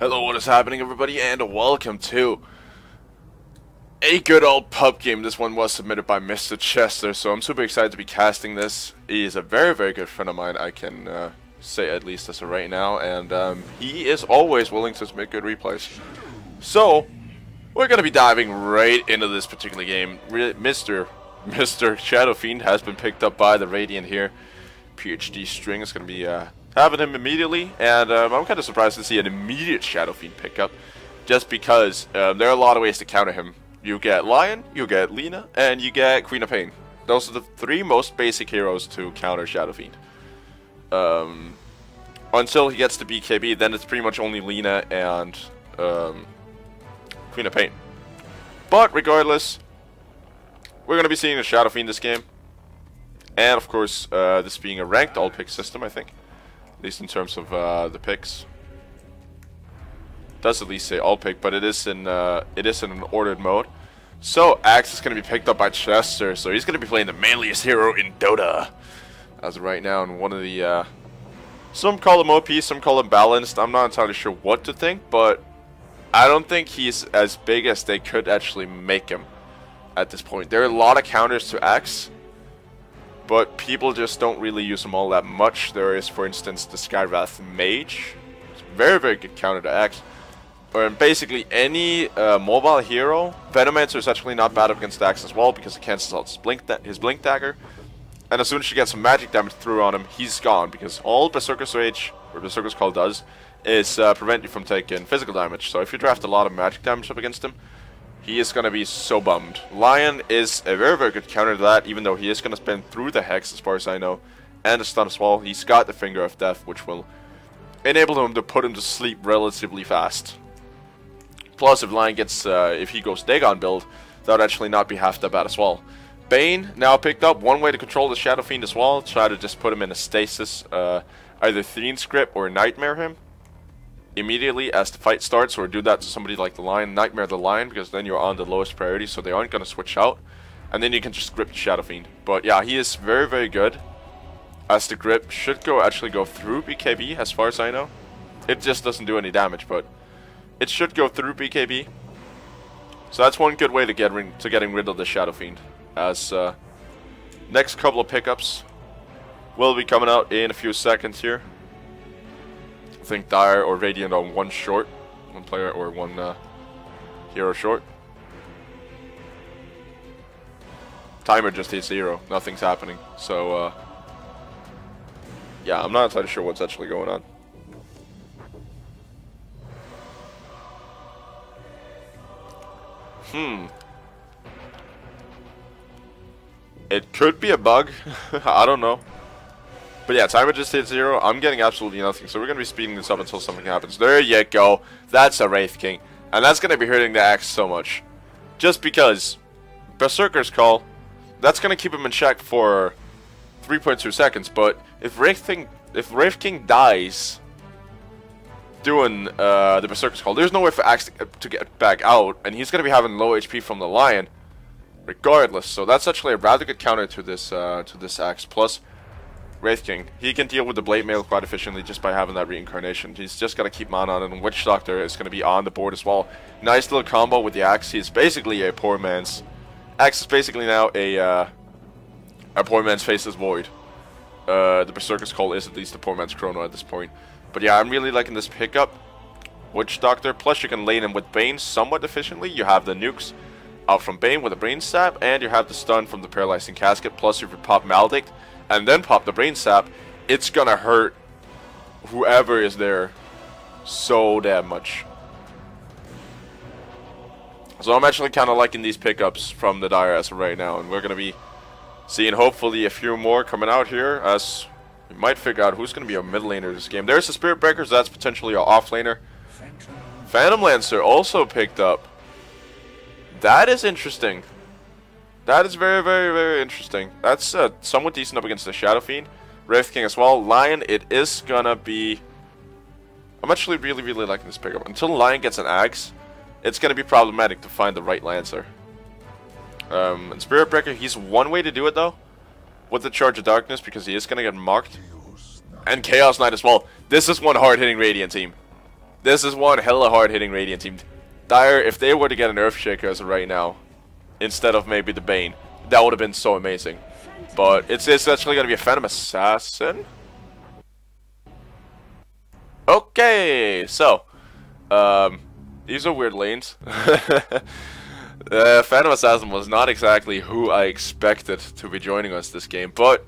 Hello, what is happening, everybody, and welcome to a good old pub game. This one was submitted by Mr. Chester, so I'm super excited to be casting this. He is a very, very good friend of mine, I can say at least as of right now, and he is always willing to submit good replays. So, we're going to be diving right into this particular game. Mr. Shadow Fiend has been picked up by the Radiant here. PhD String is going to be having him immediately, and I'm kind of surprised to see an immediate Shadow Fiend pickup, just because there are a lot of ways to counter him. You get Lion, you get Lina, and you get Queen of Pain. Those are the three most basic heroes to counter Shadow Fiend. Until he gets to BKB, then it's pretty much only Lina and Queen of Pain. But regardless, we're going to be seeing a Shadow Fiend this game. And of course, this being a ranked all-pick system, I think. At least in terms of the picks. It does at least say all-pick, but it is in an ordered mode. So, Axe is going to be picked up by Chester, so he's going to be playing the manliest hero in Dota. As of right now, in one of the, some call him OP, some call him balanced. I'm not entirely sure what to think, but I don't think he's as big as they could actually make him at this point. There are a lot of counters to Axe, but people just don't really use them all that much. There is, for instance, the Skywrath Mage. It's a very, very good counter to Axe. Or basically any mobile hero. Venomancer is actually not bad up against Axe as well, because it cancels out his Blink Dagger. And as soon as you get some magic damage through on him, he's gone, because all Berserker's Rage, or Berserker's Call does, is prevent you from taking physical damage. So if you draft a lot of magic damage up against him, he is going to be so bummed. Lion is a very, very good counter to that, even though he is going to spin through the Hex, as far as I know, and the stun as well. He's got the Finger of Death, which will enable him to put him to sleep relatively fast. Plus, if Lion gets, if he goes Dagon build, that would actually not be half that bad as well. Bane, now picked up. One way to control the Shadow Fiend as well, try to just put him in a stasis, either Fiend's Grip or Nightmare him immediately as the fight starts, or do that to somebody like the Lion, Nightmare the Lion, because then you're on the lowest priority, so they aren't going to switch out, and then you can just grip the Shadow Fiend. But yeah, he is very, very good, as the grip should actually go through BKB, as far as I know. It just doesn't do any damage, but it should go through BKB. So that's one good way to getting rid of the Shadow Fiend. As next couple of pickups will be coming out in a few seconds here. I think Dire or Radiant on one player or one hero short. Timer just hit 0. Nothing's happening. So, yeah, I'm not entirely sure what's actually going on. It could be a bug. I don't know. But yeah, timer just hit 0. I'm getting absolutely nothing. So we're going to be speeding this up until something happens. There you go. That's a Wraith King. And that's going to be hurting the Axe so much. Just because Berserker's Call, that's going to keep him in check for 3.2 seconds. But if Wraith King dies doing the Berserker's Call, there's no way for Axe to get back out. And he's going to be having low HP from the Lion regardless. So that's actually a rather good counter to this Axe. Plus, Wraith King, he can deal with the Blade Mail quite efficiently just by having that reincarnation. He's just got to keep mana on it, and Witch Doctor is going to be on the board as well. Nice little combo with the Axe. He's basically a poor man's... Axe is basically now a poor man's Faceless Void. The Berserker's Call is at least a poor man's Chrono at this point. But yeah, I'm really liking this pickup. Witch Doctor, plus you can lane him with Bane somewhat efficiently. You have the nukes out from Bane with a Brain Stab, and you have the stun from the Paralyzing Casket, plus if you pop Maledict and then pop the Brain Sap, it's gonna hurt whoever is there so damn much. So I'm actually kind of liking these pickups from the Dire as of right now, and we're gonna be seeing hopefully a few more coming out here, as we might figure out who's gonna be our mid laner this game. There's the Spirit Breakers, that's potentially our off laner. Phantom Lancer also picked up. That is interesting. That is very, very, very interesting. That's somewhat decent up against the Shadow Fiend. Wraith King as well. Lion, it is gonna be... I'm actually really, really liking this pickup. Until Lion gets an Axe, it's gonna be problematic to find the right Lancer. And Spirit Breaker, he's one way to do it though, with the Charge of Darkness, because he is gonna get marked. And Chaos Knight as well. This is one hard-hitting Radiant team. This is one hella hard hitting Radiant team. Dire, if they were to get an Earthshaker as of right now, instead of maybe the Bane, that would have been so amazing. But it's actually going to be a Phantom Assassin. Okay, so these are weird lanes. Phantom Assassin was not exactly who I expected to be joining us this game, but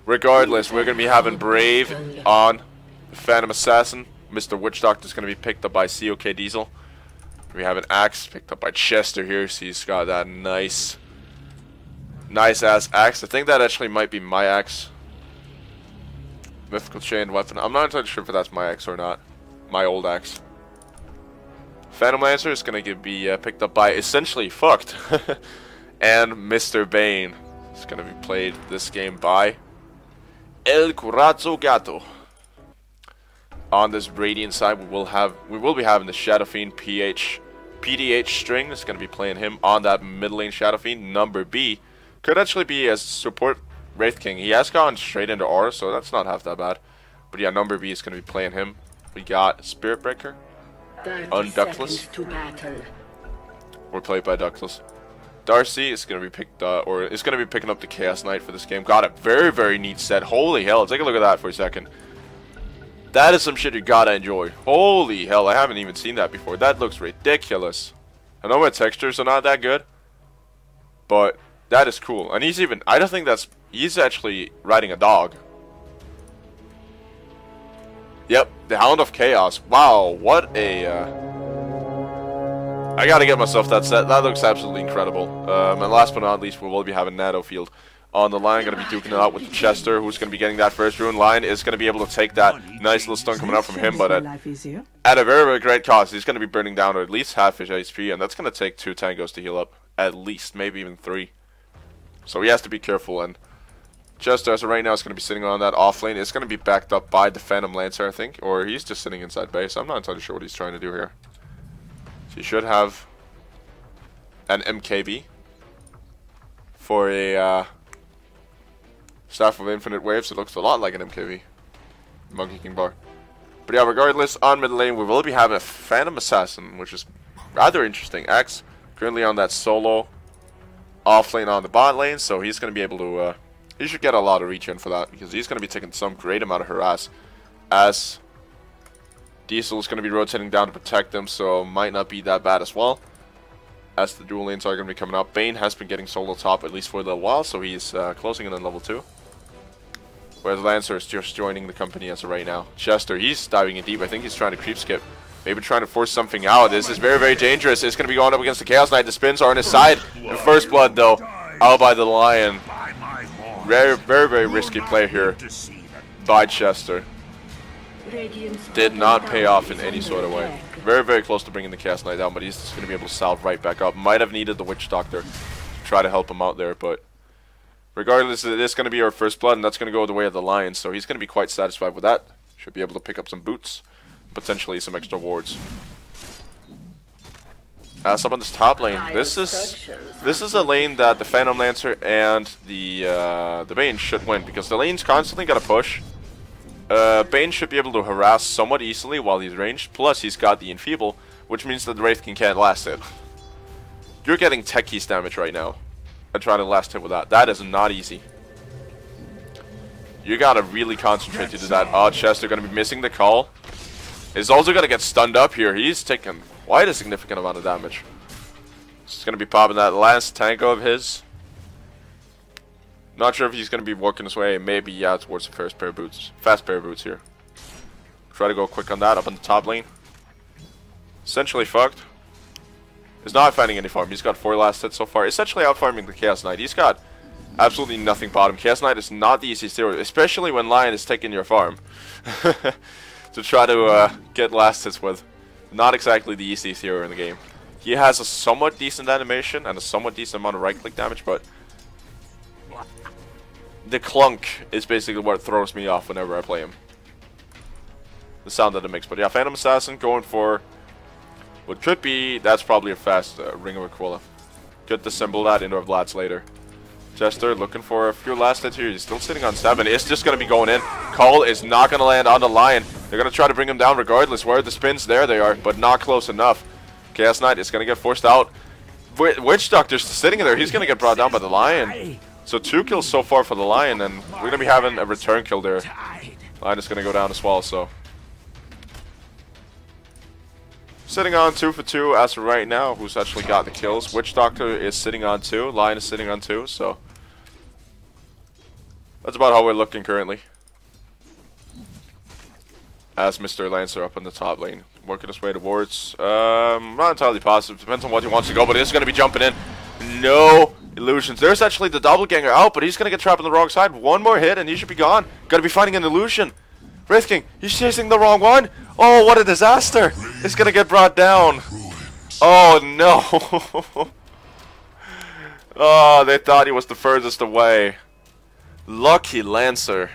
regardless, we're going to be having Brave on Phantom Assassin. Mr. Witch Doctor is going to be picked up by COK Diesel. We have an Axe picked up by Chester here, so he's got that nice ass axe. I think that actually might be my axe. Mythical chain weapon. I'm not entirely sure if that's my axe or not. My old axe. Phantom Lancer is going to be picked up by essentially fucked. And Mr. Bane is going to be played this game by El Corazzo Gato. On this Radiant side, we will be having the Shadow Fiend PDH string. It's going to be playing him on that mid lane Shadow Fiend. Number B could actually be as support Wraith King. He has gone straight into Aura, so that's not half that bad. But yeah, number B is going to be playing him. We got Spirit Breaker on Ductless. We're played by Ductless. Darcy is going to be picked or is going to be picking up the Chaos Knight for this game. Got a very neat set. Holy hell! Take a look at that for a second. That is some shit you gotta enjoy. Holy hell, I haven't even seen that before. That looks ridiculous. I know my textures are not that good, but that is cool. And I don't think he's actually riding a dog. Yep, the Hound of Chaos. Wow, what a, I gotta get myself that set. That looks absolutely incredible. And last but not least, we will be having Nado Field on the line. Going to be duking it out with Chester, who's going to be getting that first rune. Line is going to be able to take that nice little stun coming out from him, but at a very great cost. He's going to be burning down at least half his HP, and that's going to take 2 tangos to heal up. At least, maybe even 3. So he has to be careful, and Chester, as of right now, is going to be sitting on that off lane. It's going to be backed up by the Phantom Lancer, I think, or he's just sitting inside base. I'm not entirely sure what he's trying to do here. So he should have an MKB for a Staff of Infinite Waves. It looks a lot like an MKB. Monkey King Bar. But yeah, regardless, on mid lane, we will be having a Phantom Assassin, which is rather interesting. Axe currently on that solo off lane on the bot lane, so he's going to be able to, he should get a lot of reach in for that, because he's going to be taking some great amount of harass, as Diesel is going to be rotating down to protect them, so might not be that bad as well, as the dual lanes are going to be coming up. Bane has been getting solo top at least for a little while, so he's closing in on level 2. Whereas Lancer is just joining the company as of right now. Chester, he's diving in deep. I think he's trying to creep skip. Maybe trying to force something out. This is very dangerous. It's going to be going up against the Chaos Knight. The spins are on his side. The first blood, though, out by the Lion. Very risky play here by Chester. Did not pay off in any sort of way. Very close to bringing the Chaos Knight down, but he's just going to be able to salve right back up. Might have needed the Witch Doctor to try to help him out there, but regardless, it is going to be our first blood, and that's going to go the way of the Lion, so he's going to be quite satisfied with that. Should be able to pick up some boots, potentially some extra wards. Up on this top lane, this is a lane that the Phantom Lancer and the Bane should win, because the lane's constantly got to push. Bane should be able to harass somewhat easily while he's ranged, plus he's got the Enfeeble, which means that the Wraith King can't last it. You're getting tech keys damage right now, and trying to last hit with that. That is not easy. You gotta really concentrate to do that. Oh, Chester gonna be missing the call. He's also gonna get stunned up here. He's taking quite a significant amount of damage. He's gonna be popping that last tango of his. Not sure if he's gonna be working his way, maybe, yeah, towards the first pair of boots. Fast pair of boots here. Try to go quick on that up on the top lane. Essentially fucked. He's not finding any farm. He's got 4 last hits so far. Essentially out farming the Chaos Knight. He's got absolutely nothing bottom. Chaos Knight is not the easiest hero, especially when Lion is taking your farm. To try to get last hits with. Not exactly the easiest hero in the game. He has a somewhat decent animation and a somewhat decent amount of right click damage, but the clunk is basically what throws me off whenever I play him. The sound that it makes. But yeah, Phantom Assassin going for what could be, that's probably a fast Ring of Aquila. Could dissemble that into a Vlad's later. Jester looking for a few last hits here. He's still sitting on 7. It's just going to be going in. Cole is not going to land on the Lion. They're going to try to bring him down regardless. Where are the spins? There they are, but not close enough. Chaos Knight is going to get forced out. Witch Doctor's sitting in there. He's going to get brought down by the Lion. So 2 kills so far for the Lion, and we're going to be having a return kill there. Lion is going to go down as well, so. Sitting on 2 for 2 as of right now. Who's actually got the kills? Witch Doctor is sitting on 2. Lion is sitting on 2, so. That's about how we're looking currently. As Mr. Lancer up in the top lane. Working his way towards. Not entirely positive. Depends on what he wants to go, but he's going to be jumping in. No illusions. There's actually the doppelganger out, but he's going to get trapped on the wrong side. One more hit and he should be gone. Got to be fighting an illusion. Wraith King, he's chasing the wrong one. Oh, what a disaster. He's going to get brought down. Oh, no. Oh, they thought he was the furthest away. Lucky Lancer.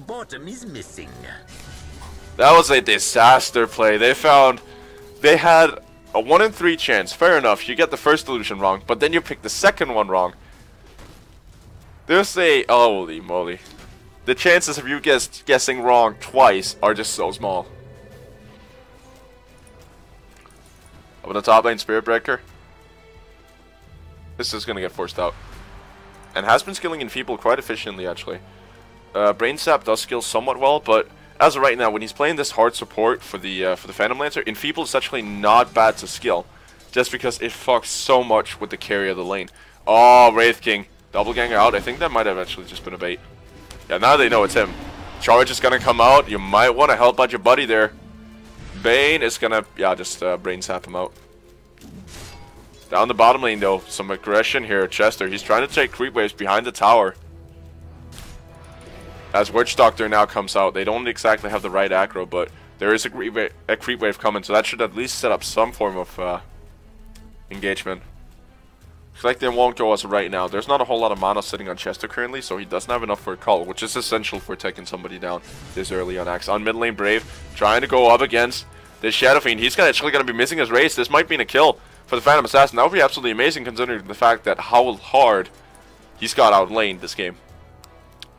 Bottom is missing. That was a disaster play. They had a 1 in 3 chance. Fair enough, you get the first illusion wrong, but then you pick the second one wrong. There's a... holy moly. The chances of you guessing wrong twice are just so small. Up in the top lane, Spirit Breaker. This is going to get forced out. And has been skilling Enfeeble quite efficiently, actually. Brain Sap does skill somewhat well, but as of right now, when he's playing this hard support for the Phantom Lancer, Enfeeble is actually not bad to skill, just because it fucks so much with the carry of the lane. Oh, Wraith King, doppelganger out. I think that might have actually just been a bait. Yeah, now they know it's him. Charge is gonna come out. You might want to help out your buddy there. Bane is gonna, yeah, just brain sap him out. Down the bottom lane though, some aggression here. Chester, he's trying to take creep waves behind the tower. As Witch Doctor now comes out, they don't exactly have the right aggro, but there is a creep wave coming, so that should at least set up some form of engagement. Looks like they won't go as of right now. There's not a whole lot of mana sitting on Chester currently, so he doesn't have enough for a call, which is essential for taking somebody down this early on Axe. On mid lane, Brave trying to go up against this Shadow Fiend. He's actually going to be missing his race. This might mean a kill for the Phantom Assassin. That would be absolutely amazing considering the fact that how hard he's got outlaned this game.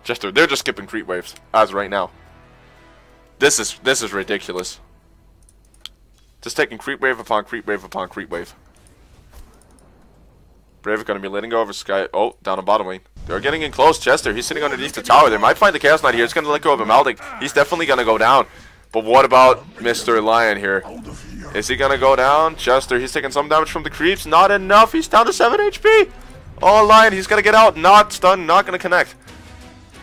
Chester, they're just skipping creep waves as of right now. This is ridiculous. Just taking creep wave upon creep wave upon creep wave. Brave going to be letting go of his Sky. Oh, down the bottom lane. They're getting in close. Chester, he's sitting underneath the tower. They might find the Chaos Knight here. He's going to let go of Imaldic. He's definitely going to go down. But what about Mr. Lion here? Is he going to go down? Chester, he's taking some damage from the creeps. Not enough. He's down to 7 HP. Oh, Lion, he's going to get out. Not stunned. Not going to connect.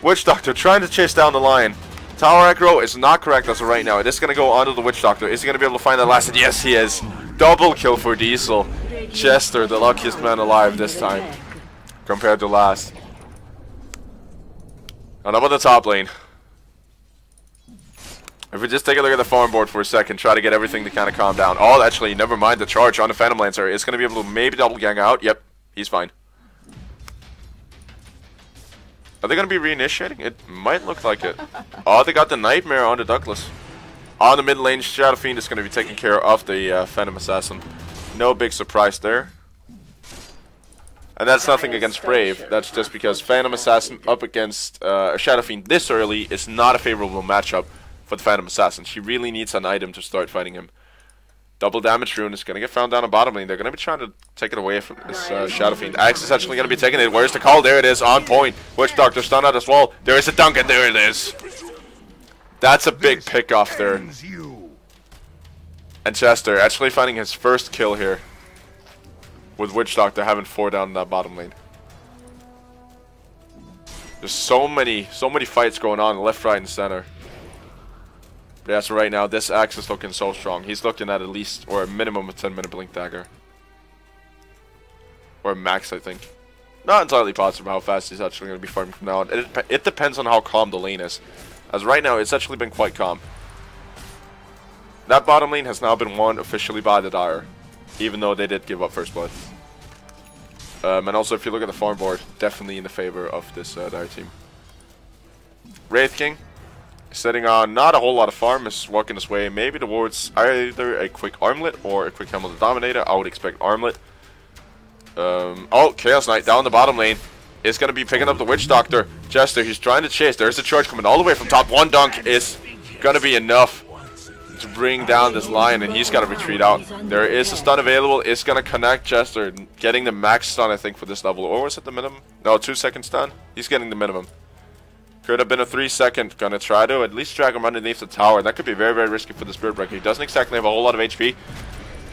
Witch Doctor trying to chase down the Lion. Tower aggro is not correct as of right now. It is going to go onto the Witch Doctor. Is he going to be able to find that last hit? Yes, he is. Double kill for Diesel. Chester, the luckiest man alive this time, compared to last. And up on the top lane. If we just take a look at the farm board for a second, try to get everything to kind of calm down. Oh, actually, never mind. The charge on the Phantom Lancer is going to be able to maybe double gang out. Yep, he's fine. Are they going to be reinitiating? It might look like it. Oh, they got the Nightmare on the Douglas. On the mid lane, Shadow Fiend is going to be taking care of the Phantom Assassin. No big surprise there. And that's nothing against Brave. That's just because Phantom Assassin up against a Shadow Fiend this early is not a favorable matchup for the Phantom Assassin. She really needs an item to start fighting him. Double damage rune is going to get found down on bottom lane. They're going to be trying to take it away from this Shadow Fiend. Axe is actually going to be taking it. Where's the call? There it is, on point. Witch Doctor stun out as well. There is a dunk, and there it is. That's a big pick off there. And Chester actually finding his first kill here. With Witch Doctor having 4 down in that bottom lane. There's so many fights going on left, right, and center. But yeah, so right now, this Axe is looking so strong. He's looking at least, or a minimum of 10-minute Blink Dagger. Or max, I think. Not entirely positive how fast he's actually going to be farming from now on. It depends on how calm the lane is. As right now, it's actually been quite calm. That bottom lane has now been won officially by the Dire. Even though they did give up first blood. And also, if you look at the farm board, definitely in the favor of this Dire team. Wraith King, sitting on not a whole lot of farm, is walking his way maybe towards either a quick armlet or a quick Helmet of the Dominator. I would expect armlet. Oh, Chaos Knight down the bottom lane is going to be picking up the Witch Doctor. Jester, he's trying to chase. There's a charge coming all the way from top. One dunk is going to be enough to bring down this Lion, and he's got to retreat out. There is a stun available. It's going to connect Jester, getting the max stun, I think, for this level. Or was it the minimum? No, 2-second stun. He's getting the minimum. Could have been a 3-second. Gonna try to at least drag him underneath the tower. That could be very, very risky for the Spirit Breaker. He doesn't exactly have a whole lot of HP.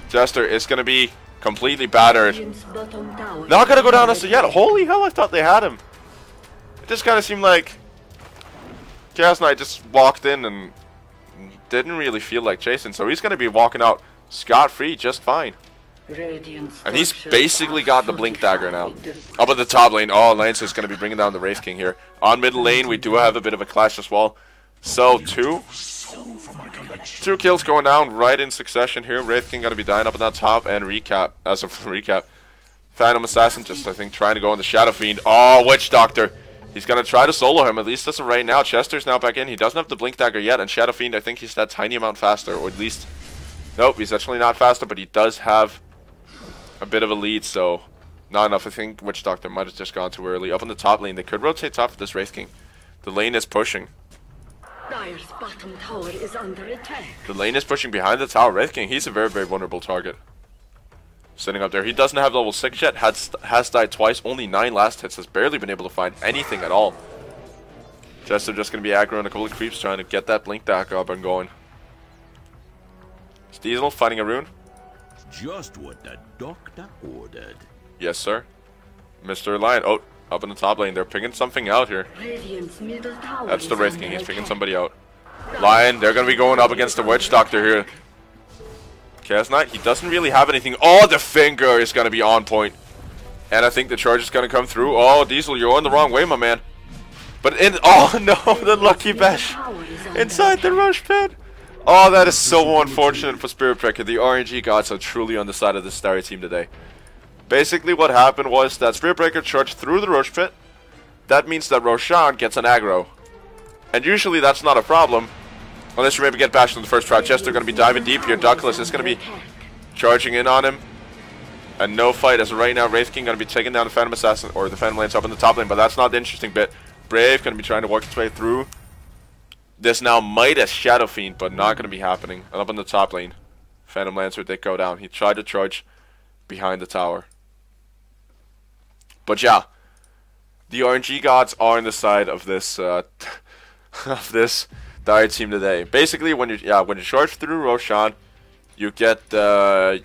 Jester is going to be completely battered. Not going to go down as yet. Holy hell, I thought they had him. It just kind of seemed like Chaos Knight just walked in and didn't really feel like chasing. So he's going to be walking out scot-free just fine. And he's basically got the Blink Dagger now. Up at the top lane, oh, Lance is going to be bringing down the Wraith King here. On middle lane, we do have a bit of a clash as well. So, two kills going down right in succession here. Wraith King going to be dying up at that top, and recap, as of recap. Phantom Assassin just, I think, trying to go on the Shadow Fiend. Oh, Witch Doctor. He's going to try to solo him, at least as of right now. Chester's now back in. He doesn't have the Blink Dagger yet, and Shadow Fiend, I think he's that tiny amount faster, or at least... Nope, he's actually not faster, but he does have a bit of a lead, so not enough. I think Witch Doctor might have just gone too early. Up on the top lane, they could rotate top of this Wraith King. The lane is pushing. Dire's bottom tower is under attack. The lane is pushing behind the tower. Wraith King, he's a very, very vulnerable target. Sitting up there. He doesn't have level 6 yet. Has died twice. Only 9 last hits. Has barely been able to find anything at all. Jester just going to be aggroing a couple of creeps trying to get that Blink Dagger up and going. Is Diesel fighting a rune? Just what the doctor ordered. Yes, sir. Mr. Lion. Oh, up in the top lane. They're picking something out here. That's the Wraith King. He's picking somebody out. Lion, they're going to be going up against the Witch Doctor here. Chaos Knight, he doesn't really have anything. Oh, the finger is going to be on point. And I think the charge is going to come through. Oh, Diesel, you're on the wrong way, my man. But in... Oh, no, the Lucky Bash inside the Rush Pit. Oh, that is so unfortunate for Spirit Breaker. The RNG gods are truly on the side of the Starry team today. Basically, what happened was that Spirit Breaker charged through the Rush Pit. That means that Roshan gets an aggro. And usually that's not a problem. Unless you maybe get bashed in the first round. Chester going to be diving deep here. Douglas is going to be charging in on him. And no fight as of right now. Wraith King going to be taking down the Phantom Assassin. Or the Phantom Lance up in the top lane. But that's not the interesting bit. Brave going to be trying to work its way through. This now might as Shadow Fiend. But not going to be happening. And up in the top lane. Phantom Lancer did go down. He tried to charge behind the tower. But yeah. The RNG gods are on the side of this... of this... Dire team today. Basically, when you charge through Roshan, you get Roshan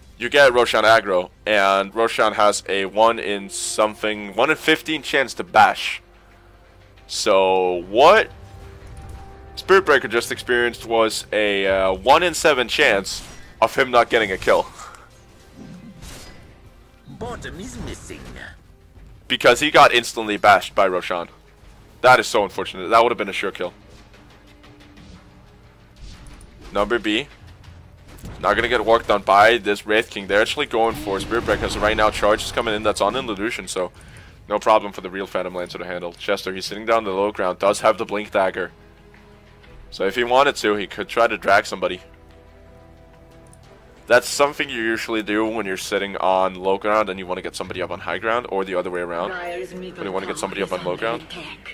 aggro, and Roshan has a 1 in 15 chance to bash. So what Spirit Breaker just experienced was a 1 in 7 chance of him not getting a kill. Bottom is missing. Because he got instantly bashed by Roshan. That is so unfortunate. That would have been a sure kill. Number B. Not going to get work done by this Wraith King. They're actually going for Spirit Breaker. So right now, charge is coming in. That's on Illusion. So no problem for the real Phantom Lancer to handle. Chester, he's sitting down the low ground. Does have the Blink Dagger. So if he wanted to, he could try to drag somebody. That's something you usually do when you're sitting on low ground and you want to get somebody up on high ground. Or the other way around. When you want to get somebody up on low ground.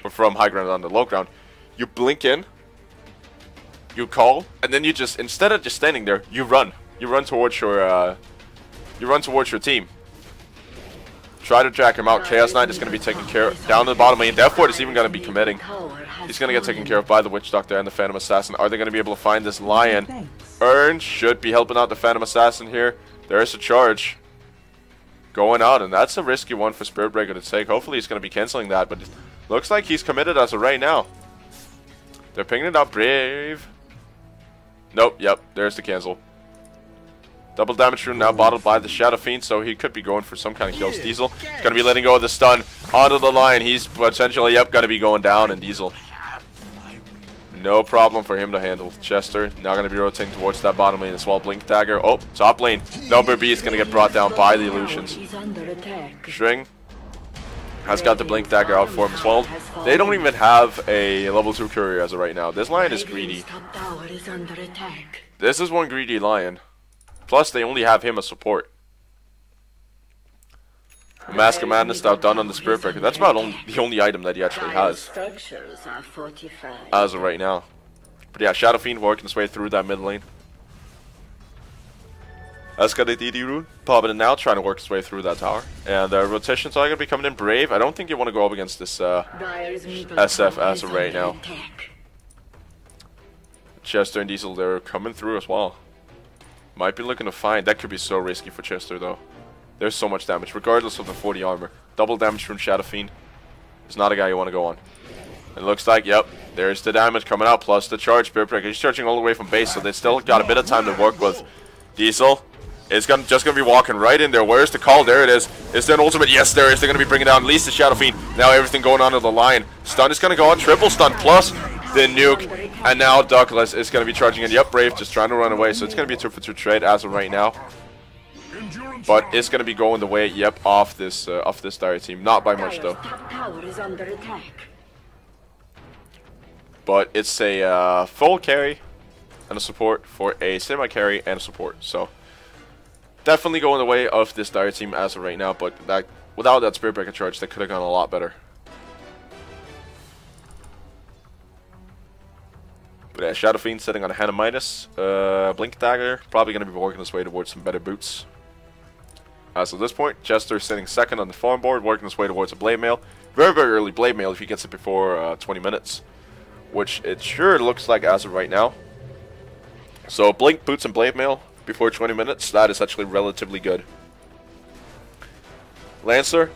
Or from high ground on the low ground. You blink in. You call, and then you just, instead of just standing there, you run. You run towards your team. Try to drag him out. Chaos Knight is going to be taken care of. Down to the bottom lane. Death Ward is even going to be committing. He's going to get taken care of by the Witch Doctor and the Phantom Assassin. Are they going to be able to find this Lion? Urn should be helping out the Phantom Assassin here. There is a charge going out, and that's a risky one for Spirit Breaker to take. Hopefully he's going to be canceling that, but it looks like he's committed as of right now. They're picking it up. Brave. Nope, yep, there's the cancel. Double damage rune now bottled by the Shadow Fiend, so he could be going for some kind of kills. Diesel is going to be letting go of the stun onto the Lion. He's potentially, yep, going to be going down, and Diesel. No problem for him to handle. Chester now going to be rotating towards that bottom lane as well. Blink Dagger. Oh, top lane. Number B is going to get brought down by the Illusions. String has got the Blink Dagger out for him as well. They don't even have a level 2 courier as of right now. This Lion is greedy. This is one greedy Lion. Plus, they only have him as support. Mask of Madness outdone on the Spirit Breaker. That's about the only item that he actually has Structures are fortified. as of right now. But yeah, Shadow Fiend working his way through that mid lane. That's got a DD rune. Popping in now, trying to work his way through that tower. And rotations are going to be coming in Brave. I don't think you want to go up against this SF as of right now. Chester and Diesel, they're coming through as well. Might be looking to find. That could be so risky for Chester though. There's so much damage, regardless of the 40 armor. Double damage from Shadow Fiend. It's not a guy you want to go on. And it looks like, yep, there's the damage coming out, plus the charge. Spirit Breaker, he's charging all the way from base, so they still got a bit of time to work with. Diesel is just going to be walking right in there. Where's the call? There it is. Is there an ultimate? Yes, there is. They're going to be bringing down at least the Shadow Fiend. Now everything going on to the line. Stun is going to go on. Triple stun plus the nuke. And now Douglas is going to be charging in. Yep, Brave just trying to run away. So it's going to be a 2-for-2 trade as of right now. But it's going to be going the way, yep, off this dire team. Not by much though. But it's a full carry and a support for a semi-carry and a support. So definitely going the way of this dire team as of right now. But that, without that Spirit Breaker charge, that could have gone a lot better. But yeah, Shadow Fiend sitting on a Hannah Midas. Blink Dagger, probably going to be working his way towards some better boots. As of this point, Chester sitting second on the farm board, working his way towards a Blade Mail. Very, very early Blade Mail if he gets it before 20 minutes. Which it sure looks like as of right now. So Blink, Boots, and Blade Mail before 20 minutes. That is actually relatively good. Lancer.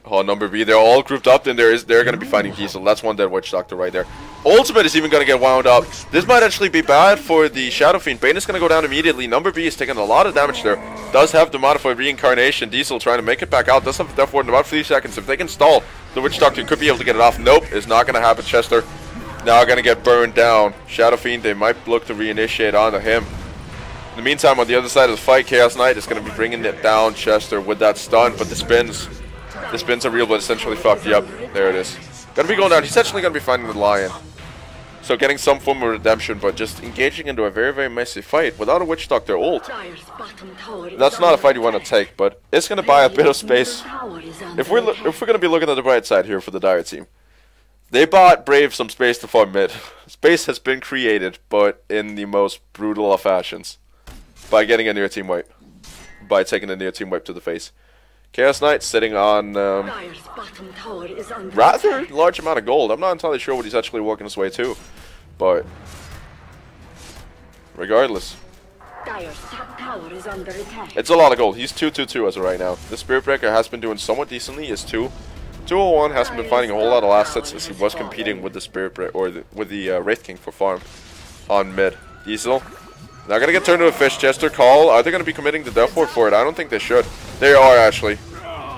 Oh, number B. They're all grouped up. Then they're going to be fighting Diesel. That's one dead Witch Doctor right there. Ultimate is even going to get wound up. This might actually be bad for the Shadow Fiend. Bane is going to go down immediately. Number B is taking a lot of damage there. Does have the modified Reincarnation. Diesel trying to make it back out. Does have the Death Ward in about 3 seconds. If they can stall, the Witch Doctor could be able to get it off. Nope, it's not going to happen. Chester now going to get burned down. Shadow Fiend, they might look to reinitiate onto him. In the meantime, on the other side of the fight, Chaos Knight is going to be bringing it down Chester with that stun. But the spins are real, but essentially fucked. Yep, there it is. Going to be going down. He's actually going to be fighting the Lion. So getting some form of redemption, but just engaging into a very, very messy fight without a Witch Doctor ult. That's not a fight you want to take, but it's going to buy a bit of space. If we're going to be looking at the bright side here for the Dire team, they bought Brave some space to farm mid. Space has been created, but in the most brutal of fashions, by getting a near team wipe, by taking a near team wipe to the face. Chaos Knight sitting on rather large amount of gold. I'm not entirely sure what he's actually working his way to, but regardless, it's a lot of gold. He's 2-2-2 as of right now. The Spirit Breaker has been doing somewhat decently. Is 2-2-0-1. Hasn't been finding a whole lot of last sets as he was competing with the Spirit Breaker or with the Wraith King for farm on mid. Diesel now gonna get turned to a fish. Chester call. Are they gonna be committing the Death Ward for it? I don't think they should. They are actually.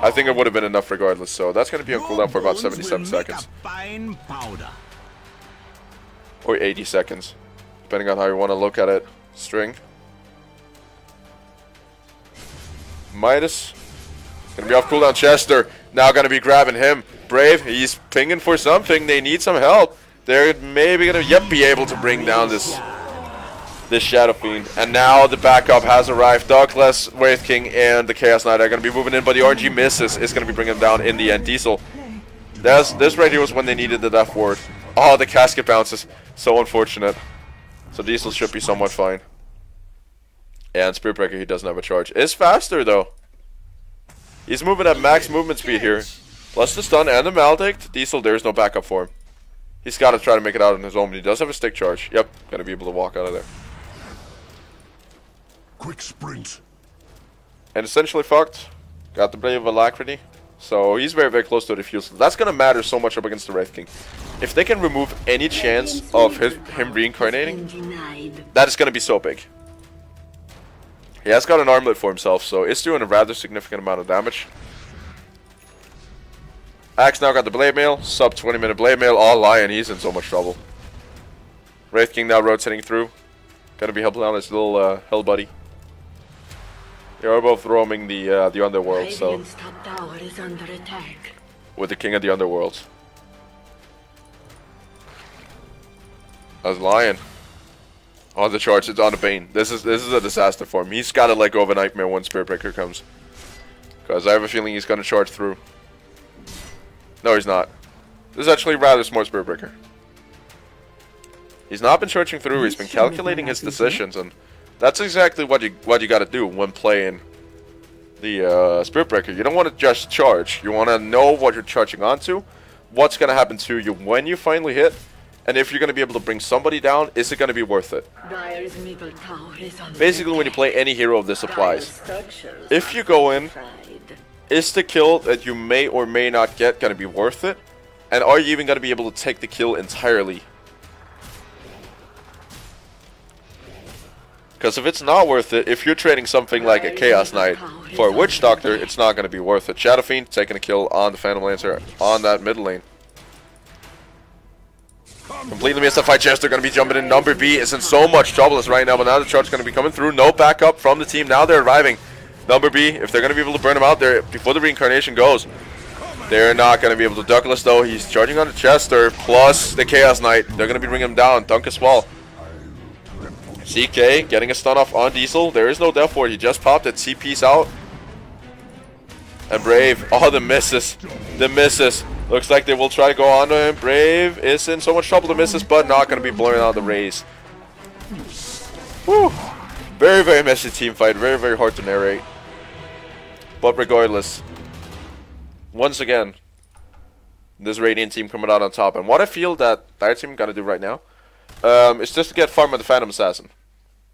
I think it would have been enough regardless. So that's gonna be on cooldown for about 77 seconds. Or 80 seconds. Depending on how you want to look at it. String. Midas. Gonna be off cooldown. Chester. Now gonna be grabbing him. Brave. He's pinging for something. They need some help. They're maybe gonna be able to bring down this Shadow Fiend. And now the backup has arrived. Douglas, Wraith King, and the Chaos Knight are going to be moving in, but the RNG misses. Is going to be bringing them down in the end. Diesel. This right here was when they needed the Death Ward. Oh, the casket bounces. So unfortunate. So Diesel should be somewhat fine. And Spirit Breaker, he doesn't have a charge. Is faster, though. He's moving at max movement speed here. Plus the stun and the maledict. Diesel, there's no backup for him. He's got to try to make it out on his own, but he does have a stick charge. Yep, going to be able to walk out of there. Quick sprint. And essentially fucked. Got the Blade of Alacrity. So he's very, very close to the defusal. That's going to matter so much up against the Wraith King. If they can remove any chance of him reincarnating, that is going to be so big. He has got an armlet for himself, so it's doing a rather significant amount of damage. Axe now got the Blade Mail. Sub 20-minute Blade Mail. Oh, Lion, he's in so much trouble. Wraith King now rotating through. Going to be helping out his little hell buddy. They are both roaming the underworld, so with the King of the Underworld. As Lion. On the charge, it's on the Bane. This is a disaster for him. He's got to let go of a Nightmare when Spirit Breaker comes. Because I have a feeling he's going to charge through. No, he's not. This is actually rather smart Spirit Breaker. He's not been charging through. He's been calculating his decisions, and that's exactly what you got to do when playing the Spirit Breaker. You don't want to just charge. You want to know what you're charging onto, what's going to happen to you when you finally hit, and if you're going to be able to bring somebody down, is it going to be worth it? Basically, when you play any hero, this applies. If you go in, is the kill that you may or may not get going to be worth it? And are you even going to be able to take the kill entirely? Because if it's not worth it, if you're trading something like a Chaos Knight for a Witch Doctor, it's not going to be worth it. Shadow Fiend taking a kill on the Phantom Lancer on that mid lane. Completely mystified Chester going to be jumping in. Number B is in so much trouble right now, but now the charge is going to be coming through. No backup from the team. Now they're arriving. Number B, if they're going to be able to burn him out there before the reincarnation goes, they're not going to be able to. Douglas, though, he's charging on the Chester plus the Chaos Knight. They're going to be bringing him down. Dunk as well. CK getting a stun off on Diesel. There is no death for it. He just popped it. CP's out. And Brave. Oh, the misses. The misses. Looks like they will try to go on to him. Brave is in so much trouble. The misses, but not going to be blowing out the raise. Whew. Very, very messy team fight. Very, very hard to narrate. But regardless, once again, this Radiant team coming out on top. And what I feel that their team got to do right now is just to get farm with the Phantom Assassin.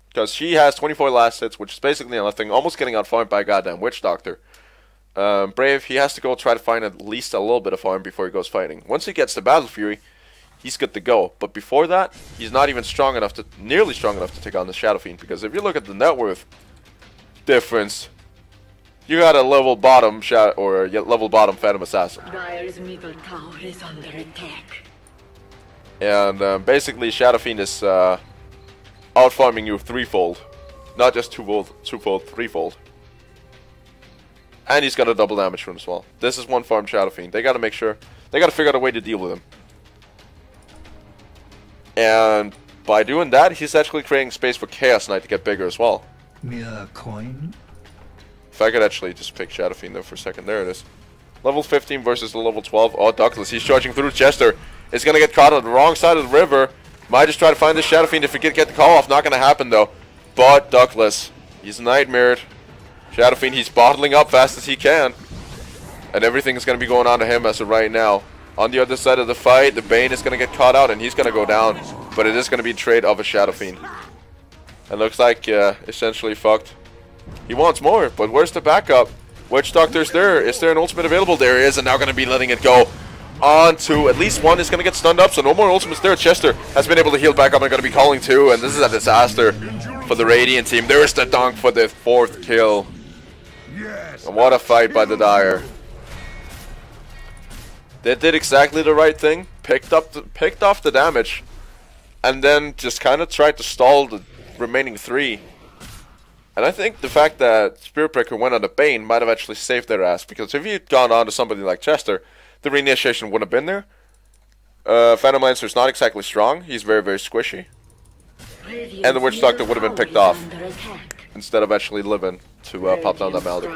Because she has 24 last hits, which is basically nothing. Almost getting out farmed by a goddamn Witch Doctor. Brave, he has to go try to find at least a little bit of farm before he goes fighting. Once he gets to Battle Fury, he's good to go. But before that, he's not even strong enough to, nearly strong enough to take on the Shadow Fiend. Because if you look at the net worth difference, you got a level bottom level bottom Phantom Assassin. Dire's middle tower is under attack. And basically, Shadow Fiend is out-farming you threefold. Not just twofold, threefold. And he's got a double damage from him as well. This is one farm Shadow Fiend. They gotta make sure, they gotta figure out a way to deal with him. And by doing that, he's actually creating space for Chaos Knight to get bigger as well. Mere coin? If I could actually just pick Shadow Fiend there for a second. There it is. Level 15 versus the level 12. Oh, Douglas, he's charging through Chester. It's gonna get caught on the wrong side of the river. Might just try to find this Shadow Fiend if he can get the call off. Not gonna happen though. But Douglas, he's nightmared. Shadow Fiend, he's bottling up fast as he can. And everything is going to be going on to him as of right now. On the other side of the fight, the Bane is going to get caught out and he's going to go down. But it is going to be a trade of a Shadow Fiend. It looks like essentially fucked. He wants more, but where's the backup? Witch Doctor's there. Is there an ultimate available? There he is, and now going to be letting it go. On to at least one is going to get stunned up, so no more ultimates there. Chester has been able to heal back up and going to be calling too, and this is a disaster for the Radiant team. There is the dunk for the 4th kill. And what a fight by the Dire. They did exactly the right thing. Picked off the damage. And then just kind of tried to stall the remaining 3. And I think the fact that Spirit Breaker went on the Bane might have actually saved their ass. Because if he had gone on to somebody like Chester, the reinitiation wouldn't have been there. Phantom Lancer is not exactly strong. He's very, very squishy. And the Witch Doctor would have been picked off instead of actually living to pop down that Malady.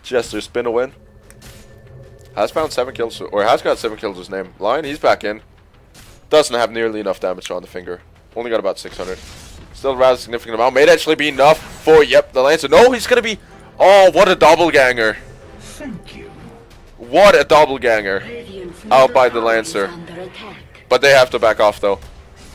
Chester's been a win. Has found 7 kills, or has got 7 kills his name. Lion, he's back in. Doesn't have nearly enough damage on the finger. Only got about 600. Still a rather significant amount. May actually be enough for, yep, the Lancer. No, he's going to be... Oh, what a doppelganger. Thank you. What a doppelganger. Out by the Lancer. But they have to back off, though.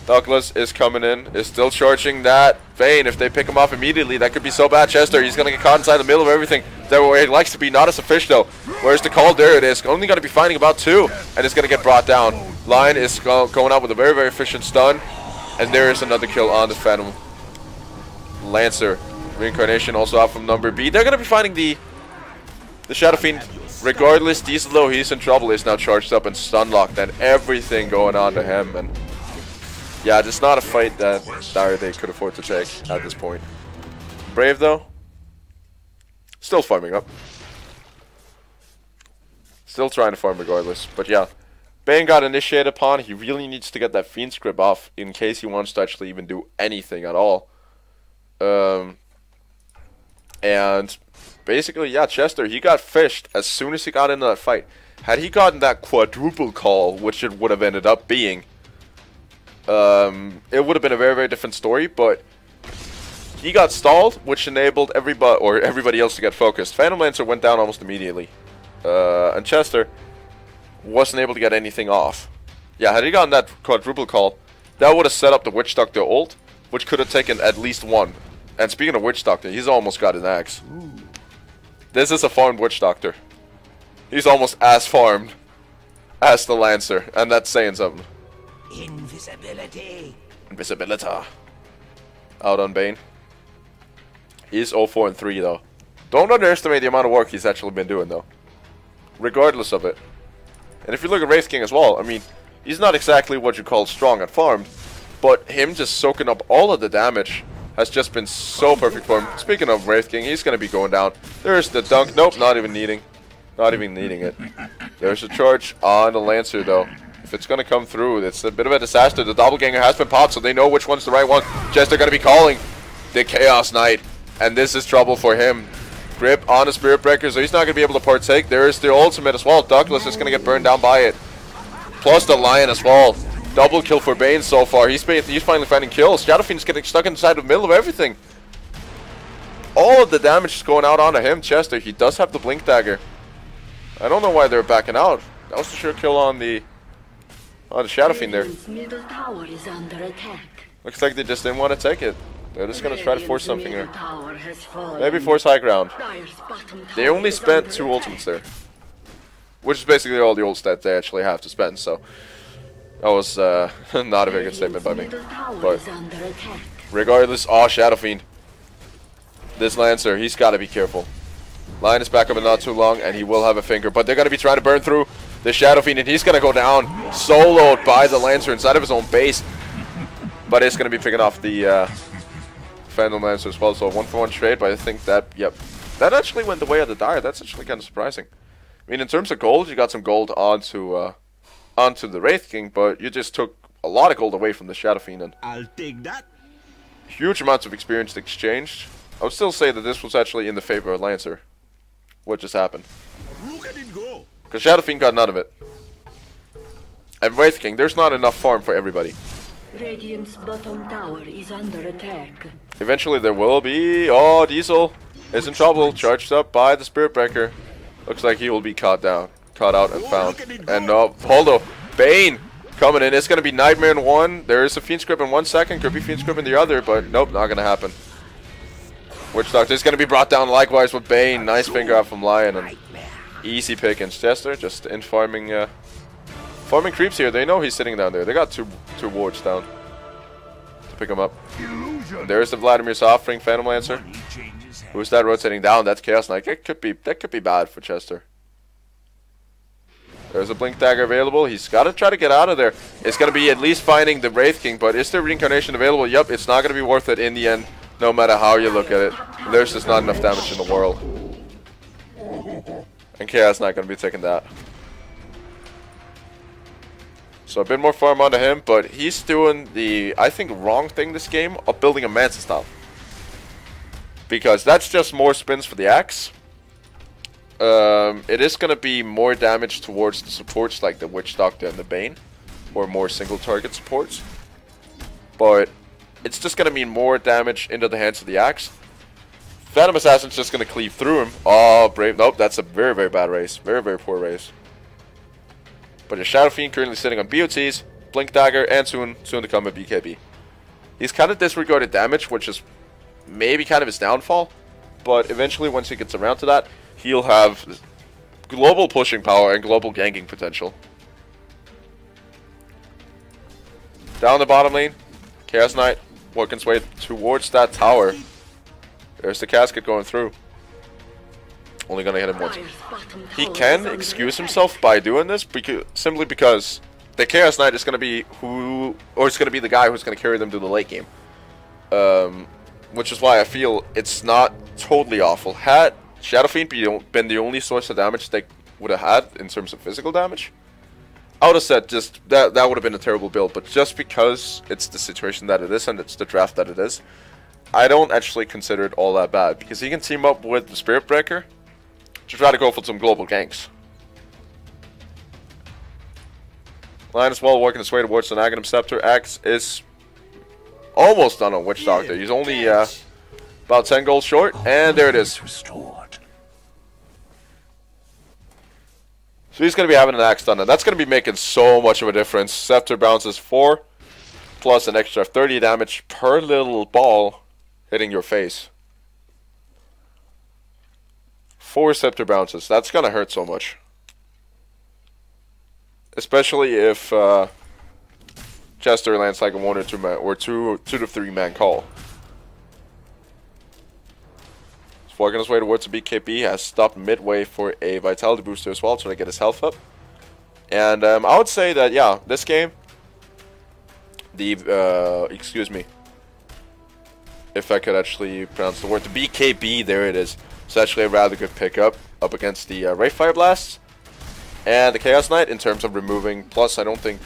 Douglas is coming in, is still charging that Vayne. If they pick him off immediately, that could be so bad. Chester, he's going to get caught inside the middle of everything. There where he likes to be, not as a fish, though. Where's the call? There it is. Only going to be finding about 2, and it's going to get brought down. Lion is going out with a very, very efficient stun. And there is another kill on the Phantom Lancer. Reincarnation also out from number B. They're going to be finding the Shadow Fiend. Regardless, Diesel, though he's in trouble, is now charged up and stun locked, and everything going on to him. And yeah, just not a fight that Dire they could afford to take at this point. Brave, though, still farming up. Still trying to farm regardless. But yeah, Bane got initiated upon. He really needs to get that Fiend's Grip off in case he wants to actually even do anything at all. And basically, yeah, Chester, he got fished as soon as he got into that fight. Had he gotten that quadruple call, which it would have ended up being, it would have been a very, very different story, but he got stalled, which enabled everybody else to get focused. Phantom Lancer went down almost immediately. And Chester wasn't able to get anything off. Yeah, had he gotten that quadruple call, that would have set up the Witch Doctor ult, which could have taken at least one. And speaking of Witch Doctor, he's almost got an axe. This is a farmed Witch Doctor. He's almost as farmed as the Lancer, and that's saying something. Invisibility. Invisibility. Out on Bane. He's 0-4 and 3 though. Don't underestimate the amount of work he's actually been doing though. Regardless of it. And if you look at Wraith King as well, I mean, he's not exactly what you call strong at farmed, but him just soaking up all of the damage has just been so perfect for him. Speaking of Wraith King, he's going to be going down. There's the dunk. Nope, not even needing it. There's a charge on the Lancer though. If it's going to come through, it's a bit of a disaster. The Doppelganger has been popped, so they know which one's the right one. Jester going to be calling the Chaos Knight, and this is trouble for him. Grip on the Spirit Breaker, so he's not going to be able to partake. There is the ultimate as well. Douglas is going to get burned down by it. Plus the Lion as well. Double kill for Bane so far. He's finally finding kills. Shadow Fiend's getting stuck inside the middle of everything. All of the damage is going out onto him. Chester, he does have the Blink Dagger. I don't know why they're backing out. That was a sure kill on the Shadow Fiend there. Middle tower is under attack. Looks like they just didn't want to take it. They're just going to try to force something here. Tower has fallen. Maybe force high ground. Dire's bottom They tower only is spent under 2 attack. ultimates there. Which is basically all the ults that they actually have to spend, so that was not a very good statement by me. Middle tower But is under attack. regardless, Shadow Fiend. This Lancer, he's got to be careful. Lion is back up in not too long, and he will have a finger, but they're going to be trying to burn through the Shadow Fiend, and he's going to go down, soloed by the Lancer inside of his own base. But it's going to be picking off the Phantom Lancer as well, so a 1-for-1 trade, but I think that, yep, that actually went the way of the Dire. That's actually kind of surprising. I mean, in terms of gold, you got some gold onto the Wraith King, but you just took a lot of gold away from the Shadow Fiend, and I'll take that. huge amounts of experience exchanged. I would still say that this was actually in the favor of Lancer. What just happened? Look at it go. Because Shadow Fiend got none of it. And Wraith King, there's not enough farm for everybody. Radiant's bottom tower is under attack. Eventually there will be... Diesel is in trouble. Charged up by the Spirit Breaker. Looks like he will be caught out and found. And no, Holdo, Bane coming in. It's going to be Nightmare in one. There is a Fiend's Grip in 1 second. Could be Fiend's Grip in the other, but nope, not going to happen. Witch Doctor is going to be brought down likewise with Bane. Nice finger out from Lion and easy pickings. Chester just in farming creeps here. They know he's sitting down there. They got two wards down to pick him up. And there's the Vladimir's offering Phantom Lancer. Who's that rotating down? That's Chaos Knight. That could be bad for Chester. There's a Blink Dagger available. He's got to try to get out of there. It's going to be at least finding the Wraith King, but is there Reincarnation available? Yep, it's not going to be worth it in the end, no matter how you look at it. There's just not enough damage in the world. And Chaos Knight going to be taking that. So a bit more farm onto him, but he's doing the, I think, wrong thing this game of building a Mantis style. Because that's just more spins for the axe. It is going to be more damage towards the supports like the Witch Doctor and the Bane. Or more single target supports. But it's just going to mean more damage into the hands of the axe. Phantom Assassin's just going to cleave through him. Oh, brave. Nope, that's a very, very bad race. Very, very poor race. But your Shadow Fiend currently sitting on BOTs, Blink Dagger, and soon to come a BKB. He's kind of disregarded damage, which is maybe kind of his downfall. But eventually, once he gets around to that, he'll have global pushing power and global ganking potential. Down the bottom lane, Chaos Knight working his way towards that tower. There's the casket going through. Only gonna hit him once. He can excuse himself by doing this simply because the Chaos Knight is gonna be it's gonna be the guy who's gonna carry them to the late game. Which is why I feel it's not totally awful. Had Shadow Fiend been the only source of damage they would have had in terms of physical damage, I would have said just that would have been a terrible build, but just because it's the situation that it is and it's the draft that it is, I don't actually consider it all that bad, because he can team up with the Spirit Breaker to try to go for some global ganks. Lion as well, working his way towards the Aghanim Scepter. Axe is almost done on Witch Doctor. He's only about 10 gold short, and there it is. Restored. So he's going to be having an axe done, and that's going to be making so much of a difference. Scepter bounces 4, plus an extra 30 damage per little ball hitting your face. 4 Scepter bounces. That's going to hurt so much. Especially if Chester lands like a 1 or 2 man, or 2 to 3 man call. He's working his way towards the BKB. Has stopped midway for a vitality booster as well, trying to get his health up. And I would say that, yeah, this game, the excuse me, if I could actually pronounce the word, the BKB, there it is. It's actually a rather good pickup up against the Wraith Fire Blast and the Chaos Knight in terms of removing. Plus, I don't think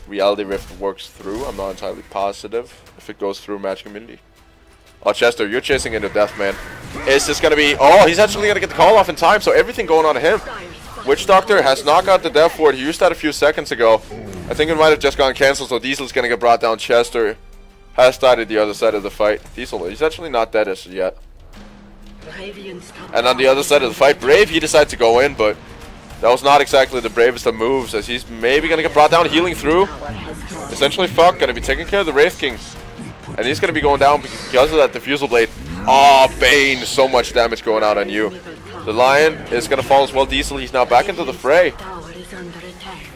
Reality Rift works through. I'm not entirely positive if it goes through Magic Immunity. Oh, Chester, you're chasing into death, man. Is this going to be... Oh, he's actually going to get the call off in time, so everything going on to him. Witch Doctor has not got the death ward. He used that a few seconds ago. I think it might have just gone cancelled, so Diesel's going to get brought down. Chester has started the other side of the fight. Diesel, he's actually not dead as yet. And on the other side of the fight, Brave, he decided to go in, but that was not exactly the bravest of moves, as he's maybe going to get brought down, healing through. Essentially, fuck, going to be taking care of the Wraith King. And he's going to be going down because of that Diffusal Blade. Oh, Bane, so much damage going out on you. The Lion is going to fall as well. Diesel, he's now back into the fray.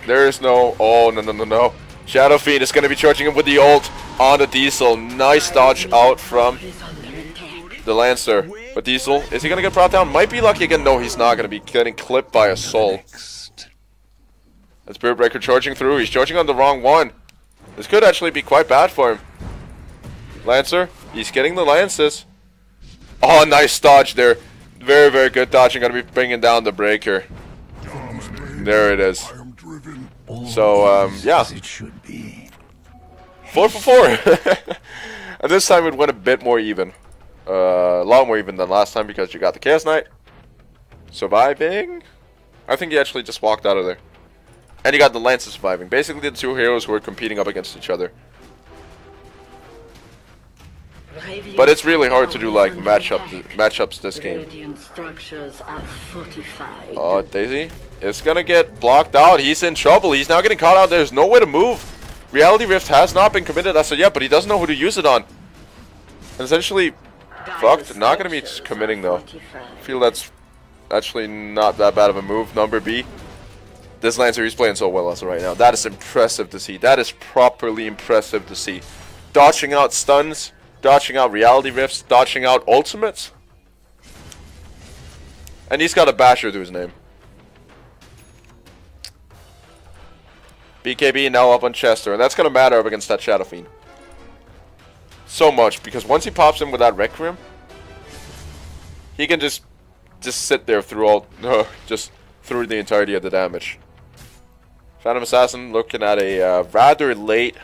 There is no... Oh, no. Shadow Fiend is going to be charging him with the ult on the Diesel. Nice dodge out from the Lancer. But Diesel, is he going to get brought down? Might be lucky again. No, he's not going to be getting clipped by a soul. The Spirit Breaker charging through. He's charging on the wrong one. This could actually be quite bad for him. Lancer, he's getting the Lances. Oh, nice dodge there. Very, very good dodging. Going to be bringing down the Breaker. There it is. So, yeah. 4 for 4. And this time it went a bit more even. A lot more even than last time because you got the Chaos Knight surviving. I think he actually just walked out of there. And you got the Lances surviving. Basically the two heroes who were competing up against each other. But it's really hard to do like matchups this game. Oh, Daisy is gonna get blocked out. He's in trouble. He's now getting caught out. There's no way to move. Reality Rift has not been committed as of yet, but he doesn't know who to use it on. And essentially, fucked. Not gonna be committing though. I feel that's actually not that bad of a move. Number B. This Lancer, he's playing so well as of right now. That is impressive to see. That is properly impressive to see. Dodging out stuns. Dodging out Reality Rifts, dodging out ultimates. And he's got a basher to his name. BKB now up on Chester, and that's going to matter up against that Shadow Fiend. So much, because once he pops in with that Requiem, he can just sit there through all, just through the entirety of the damage. Phantom Assassin looking at a rather late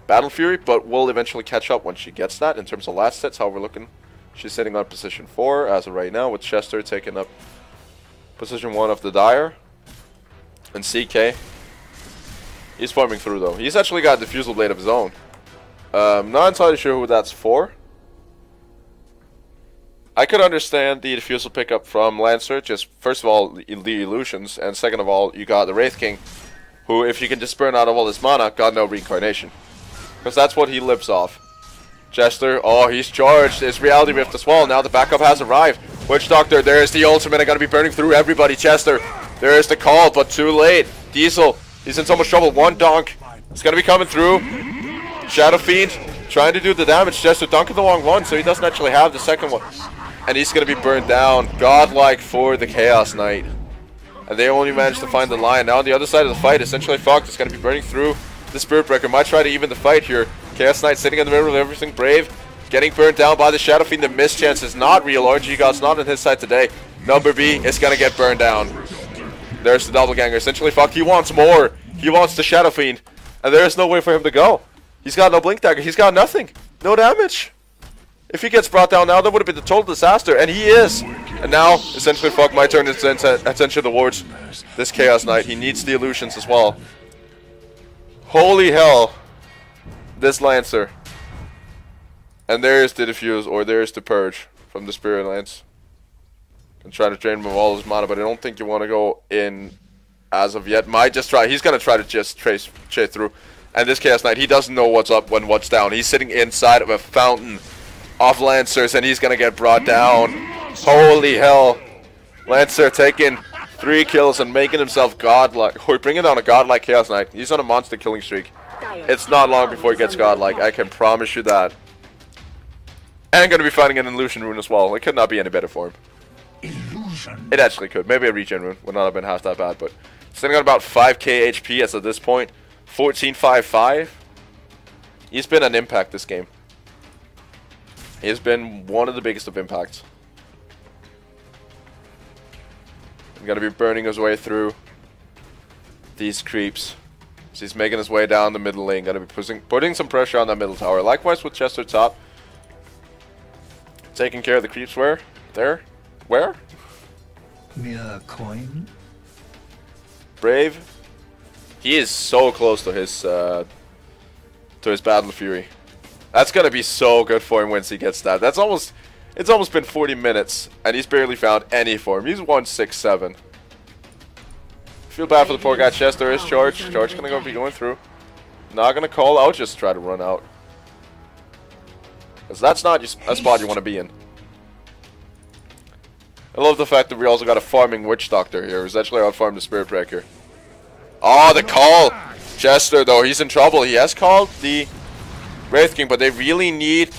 Battle Fury, but will eventually catch up when she gets that. In terms of last hits, how we're looking, she's sitting on position 4 as of right now, with Chester taking up position 1 of the Dire. And CK, he's farming through though. He's actually got a Diffusal Blade of his own. Not entirely sure who that's for. I could understand the Diffusal pickup from Lancer, just first of all, the illusions, and second of all, you got the Wraith King, who, if you can just burn out of all his mana, got no reincarnation. Because that's what he lives off. Chester, oh, he's charged. It's Reality Rift as well. Now the backup has arrived. Witch Doctor, there's the ultimate. I'm going to be burning through everybody. Chester, there's the call, but too late. Diesel, he's in so much trouble. One dunk. It's going to be coming through. Shadow Fiend, trying to do the damage. Chester dunking the wrong one, so he doesn't actually have the second one. And he's going to be burned down. Godlike for the Chaos Knight. And they only managed to find the Lion. Now on the other side of the fight, essentially fucked. It's going to be burning through. The Spirit Breaker might try to even the fight here. Chaos Knight sitting in the middle of everything. Brave getting burned down by the Shadow Fiend. The miss chance is not real. RNG God's not on his side today. Number B is going to get burned down. There's the doppelganger. Essentially fucked. He wants more. He wants the Shadow Fiend. And there's no way for him to go. He's got no blink dagger. He's got nothing. No damage. If he gets brought down now, that would have been a total disaster. And he is. And now, essentially fuck, my turn is attention towards this Chaos Knight. He needs the illusions as well. Holy hell. This Lancer. And there's the Diffuse, or there's the Purge from the Spirit Lance. And try to drain him of all his mana, but I don't think you want to go in as of yet. Might just try. He's going to try to just chase through. And this Chaos Knight, he doesn't know what's up when what's down. He's sitting inside of a fountain of Lancers, and he's going to get brought down. Holy hell. Lancer taking 3 kills and making himself godlike. Or bringing down a godlike Chaos Knight. He's on a monster killing streak. It's not long before he gets godlike. I can promise you that. And going to be fighting an illusion rune as well. It could not be any better for him. Illusion. It actually could. Maybe a regen rune would not have been half that bad, but sitting on about 5k HP as at this point. 14.55. He's been an impact this game. He's been one of the biggest of impacts. He's gonna be burning his way through these creeps. So he's making his way down the middle lane. Gonna be putting some pressure on that middle tower. Likewise with Chester top. Taking care of the creeps where? There? Where? Mere coin. Brave. He is so close to his Battle Fury. That's gonna be so good for him once he gets that. It's almost been 40 minutes and he's barely found any form. He's 167. Feel bad for the poor guy. Chester is charged. Charge gonna be going through. Not gonna call out, just try to run out. Because that's not just a spot you want to be in. I love the fact that we also got a farming Witch Doctor here, who's actually out-farmed the Spirit Breaker. Oh, the call! Chester, though, he's in trouble. He has called the Wraith King, but they really need...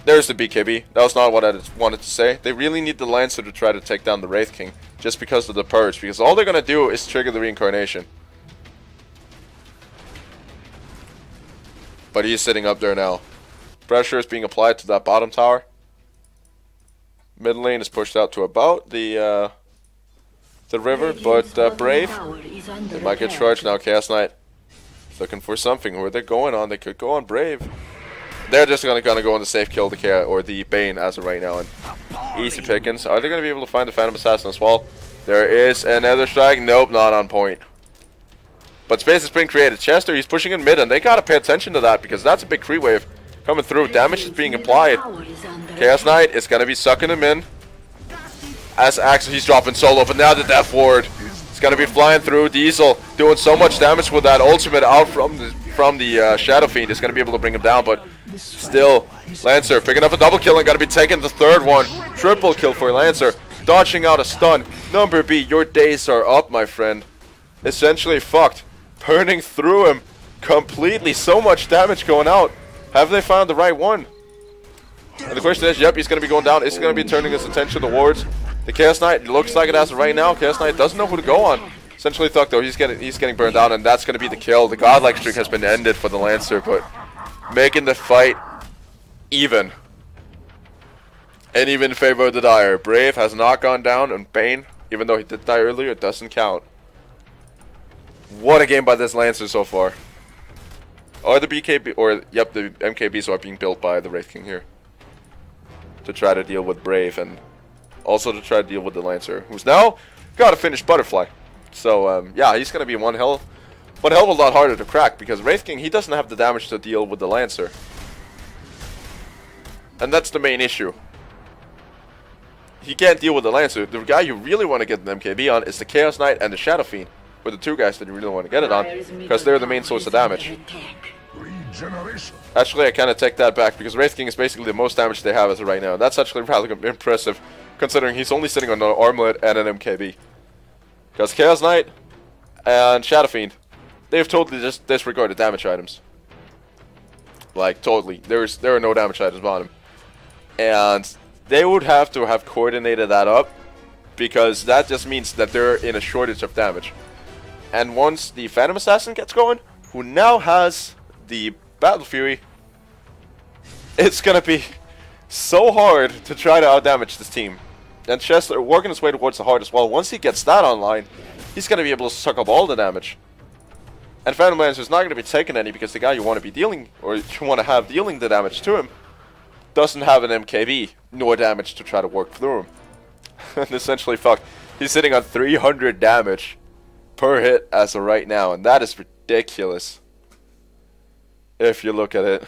There's the BKB. That was not what I wanted to say. They really need the Lancer to try to take down the Wraith King, just because of the Purge, because all they're going to do is trigger the Reincarnation. But he's sitting up there now. Pressure is being applied to that bottom tower. Mid lane is pushed out to about the river, but Brave, they might get charged now. Chaos Knight looking for something. Where they're going on, they could go on Brave. They're just gonna go on the safe kill the Chaos or the Bane as of right now, and easy pickings. Are they gonna be able to find the Phantom Assassin as well? There is another strike. Nope, not on point. But space has been created. Chester, he's pushing in mid, and they gotta pay attention to that because that's a big creep wave coming through. Damage is being applied. Chaos Knight is gonna be sucking him in. As Axel, he's dropping solo, but now the Death Ward is gonna be flying through. Diesel doing so much damage with that ultimate out from the Shadow Fiend is gonna be able to bring him down, but still, Lancer picking up a double kill and gonna be taking the third one. Triple kill for Lancer, dodging out a stun. Number B, your days are up, my friend. Essentially fucked, burning through him completely. So much damage going out. Have they found the right one? And the question is, yep, he's going to be going down. Is he going to be turning his attention towards the Chaos Knight? It looks like it as of right now. Chaos Knight doesn't know who to go on. Essentially, Thuck, though, he's getting burned down, and that's going to be the kill. The godlike streak has been ended for the Lancer, but making the fight even. And even in favor of the Dire. Brave has not gone down, and Bane, even though he did die earlier, it doesn't count. What a game by this Lancer so far. Or the BKB, or yep, the MKBs are being built by the Wraith King here. To try to deal with Brave, and also to try to deal with the Lancer, who's now got a finished Butterfly. So, yeah, he's going to be one hell of a lot harder to crack, because Wraith King, he doesn't have the damage to deal with the Lancer. And that's the main issue. He can't deal with the Lancer. The guy you really want to get an MKB on is the Chaos Knight and the Shadow Fiend. Were the two guys that you really want to get it on, because they're the main source of damage. Actually, I kind of take that back, because Wraith King is basically the most damage they have as of right now. That's actually rather impressive, considering he's only sitting on an Armlet and an MKB. Because Chaos Knight and Shadow Fiend, they've totally just disregarded damage items. Like, totally. There are no damage items on him. And they would have to have coordinated that up, because that just means that they're in a shortage of damage. And once the Phantom Assassin gets going, who now has the Battle Fury, it's gonna be so hard to try to outdamage this team. And Chester working his way towards the heart as well. Once he gets that online, he's going to be able to suck up all the damage. And Phantom Lancer's not going to be taking any because the guy you want to be dealing, or you want to have dealing the damage to him, doesn't have an MKB, nor damage to try to work through him. And essentially, fuck, he's sitting on 300 damage per hit as of right now, and that is ridiculous. If you look at it.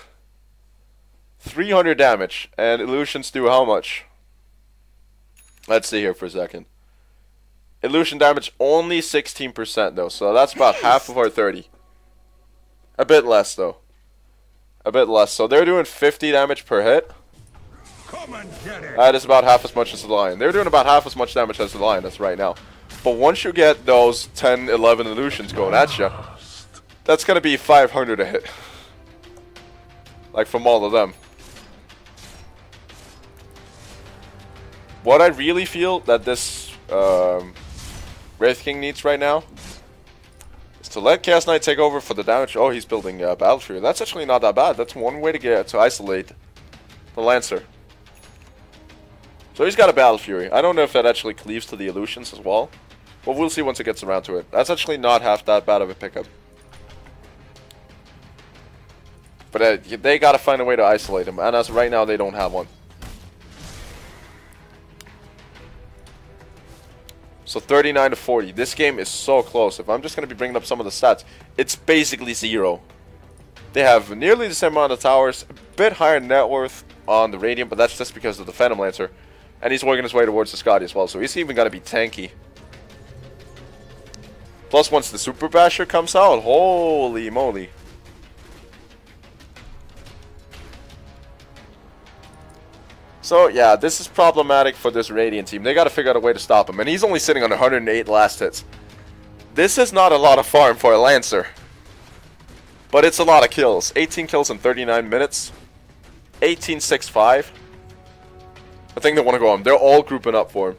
300 damage, and illusions do how much? Let's see here for a second. Illusion damage only 16% though, so that's about half of our 30. A bit less though. A bit less. So they're doing 50 damage per hit. That is about half as much as the Lion. They're doing about half as much damage as the Lion as right now. But once you get those 10, 11 illusions going at you, that's going to be 500 a hit. Like from all of them. What I really feel that this Wraith King needs right now is to let Chaos Knight take over for the damage. Oh, he's building Battle Fury. That's actually not that bad. That's one way to isolate the Lancer. So he's got a Battle Fury. I don't know if that actually cleaves to the illusions as well. But we'll see once it gets around to it. That's actually not half that bad of a pickup. But they gotta find a way to isolate him. And as of right now, they don't have one. So 39 to 40. This game is so close. If I'm just going to be bringing up some of the stats, it's basically 0. They have nearly the same amount of towers, a bit higher net worth on the Radiant, but that's just because of the Phantom Lancer. And he's working his way towards the Scotty as well, so he's even going to be tanky. Plus, once the Super Basher comes out, holy moly. So, yeah, this is problematic for this Radiant team. They got to figure out a way to stop him. And he's only sitting on 108 last hits. This is not a lot of farm for a Lancer. But it's a lot of kills. 18 kills in 39 minutes. 18-6-5. I think they want to go on. They're all grouping up for him.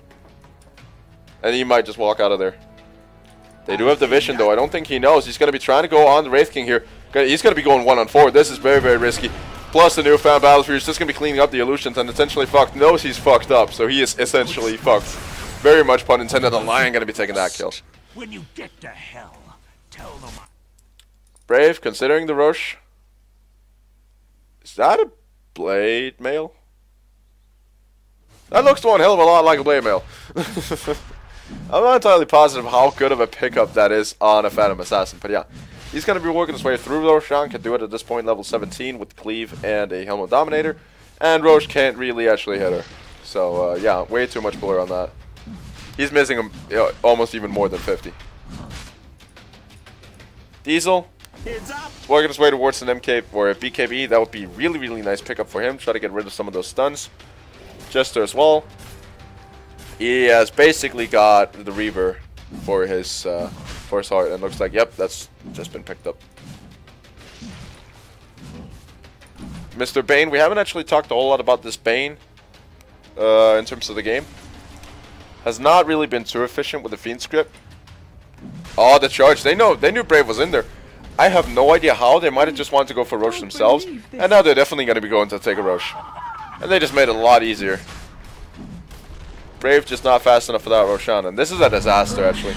And he might just walk out of there. They do have the vision, though. I don't think he knows. He's going to be trying to go on the Wraith King here. He's going to be going 1-on-4. This is very, very risky. Plus, the newfound Battle Fury is just going to be cleaning up the illusions and essentially fucked. Knows he's fucked up, so he is essentially fucked. Very much pun intended. The Lion going to be taking that kill. When you get to hell, tell them. Brave, considering the rush. Is that a blade mail? That looks one hell of a lot like a blade mail. I'm not entirely positive how good of a pickup that is on a Phantom Assassin, but yeah. He's going to be working his way through Roshan, can do it at this point, level 17 with Cleave and a Helmet Dominator. And Roche can't really actually hit her. So, yeah, way too much blur on that. He's missing him almost even more than 50. Diesel, working his way towards an MK or a BKB. That would be really, really nice pickup for him. Try to get rid of some of those stuns. Jester as well. He has basically got the Reaver for his heart, and looks like, yep, that's just been picked up. Mr. Bane, we haven't actually talked a whole lot about this Bane in terms of the game. Has not really been too efficient with the Fiend script. Oh, the charge. They knew Brave was in there. I have no idea how. They might have just wanted to go for Roche themselves, and now they're definitely going to be going to take a Roche. And they just made it a lot easier. Brave just not fast enough for that Roshan, and this is a disaster actually.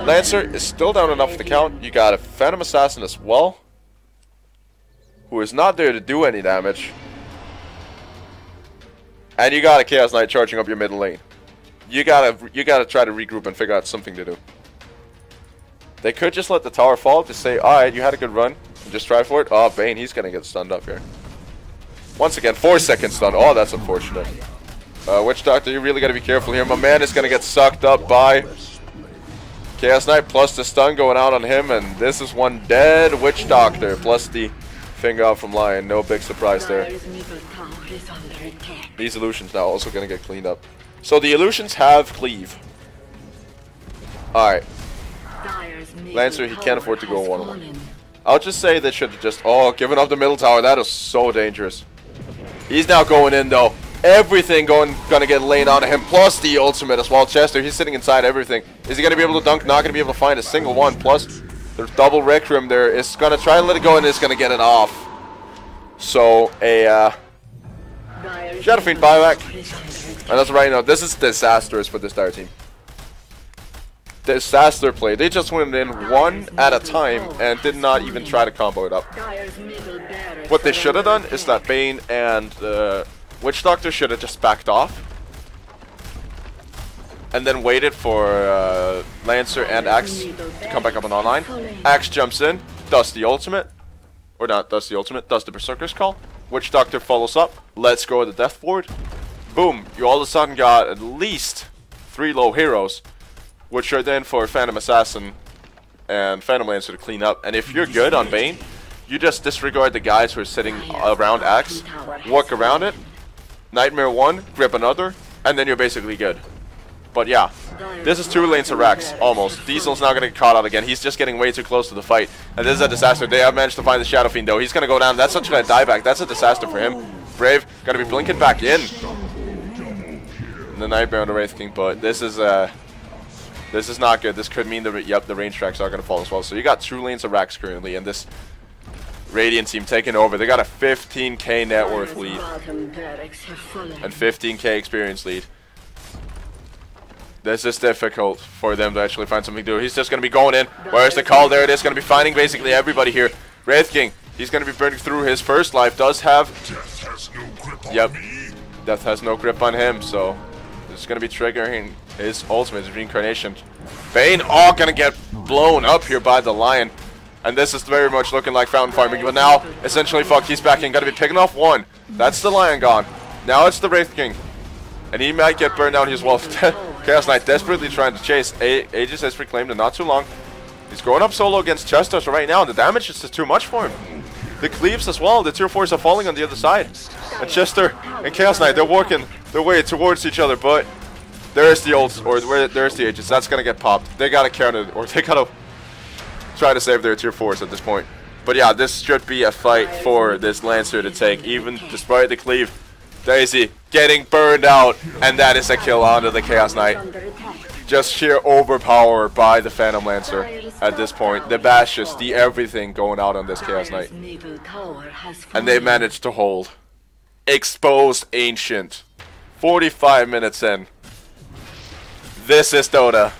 Lancer is still down enough for the count. You got a Phantom Assassin as well, who is not there to do any damage. And you got a Chaos Knight charging up your middle lane. You gotta try to regroup and figure out something to do. They could just let the tower fall to say, alright, you had a good run, and just try for it. Oh, Bane, he's gonna get stunned up here. Once again, 4-second stun. Oh, that's unfortunate. Witch Doctor, you really gotta be careful here. My man is gonna get sucked up by Chaos Knight, plus the stun going out on him, and this is one dead Witch Doctor, plus the finger out from Lion. No big surprise there. These illusions now also gonna get cleaned up. So the illusions have Cleave. Alright. Lancer, he can't afford to go 1-on-1. I'll just say they should have just... Oh, giving up the middle tower. That is so dangerous. He's now going in, though. Everything gonna get laid onto him, plus the ultimate as well. Chester, he's sitting inside everything. Is he gonna be able to dunk? Not gonna be able to find a single one. Plus, there's double Requiem there. It's gonna try and let it go, and it's gonna get it off. So, a Shadow Fiend buyback. And that's right now. This is disastrous for this Dire team. Disaster play. They just went in one at a time and did not even try to combo it up. What they should have done is that Bane and Witch Doctor should have just backed off. And then waited for Lancer and Axe to come back up and online. Axe jumps in, does the ultimate. Or not does the ultimate, does the Berserker's Call. Witch Doctor follows up, lets go of the Death Ward. Boom, you all of a sudden got at least 3 low heroes. Which are then for Phantom Assassin and Phantom Lancer to clean up. And if you're good on Bane, you just disregard the guys who are sitting around Axe, walk around it, Nightmare 1, grip another, and then you're basically good. But yeah, this is 2 lanes of Rax, almost. Diesel's not going to get caught out again. He's just getting way too close to the fight. And this is a disaster. They have managed to find the Shadow Fiend though. He's going to go down. That's such a dieback. That's a disaster for him. Brave, going to be blinking back in. And the Nightmare on the Wraith King, but this is not good. This could mean the range tracks are going to fall as well. So you got 2 lanes of Rax currently, and this Radiant team taking over. They got a 15k net worth lead and 15k experience lead. This is difficult for them to actually find something to do. He's just going to be going in. Where's the call? There it is. Going to be finding basically everybody here. Wraith King, he's going to be burning through his first life. Does have... Death has no grip on him, so... It's going to be triggering his ultimate, his reincarnation. Bane, all going to get blown up here by the Lion. And this is very much looking like fountain farming. But now, essentially, fuck, he's back in. Got to be picking off 1. That's the Lion gone. Now it's the Wraith King. And he might get burned down as well. Chaos Knight desperately trying to chase. Aegis has reclaimed in not too long. He's going up solo against Chester right now. And the damage is just too much for him. The cleaves as well. The tier 4s are falling on the other side. And Chester and Chaos Knight, they're working their way towards each other, but there's the ult, or there's the Aegis. That's gonna get popped. They gotta counter it, or they gotta try to save their tier 4s at this point. But yeah, this should be a fight for this Lancer to take, even despite the cleave. Daisy getting burned out, and that is a kill onto the Chaos Knight. Just sheer overpower by the Phantom Lancer at this point. The bashes, the everything going out on this Chaos Knight. And they managed to hold. Exposed Ancient. 45 minutes in. This is Dota.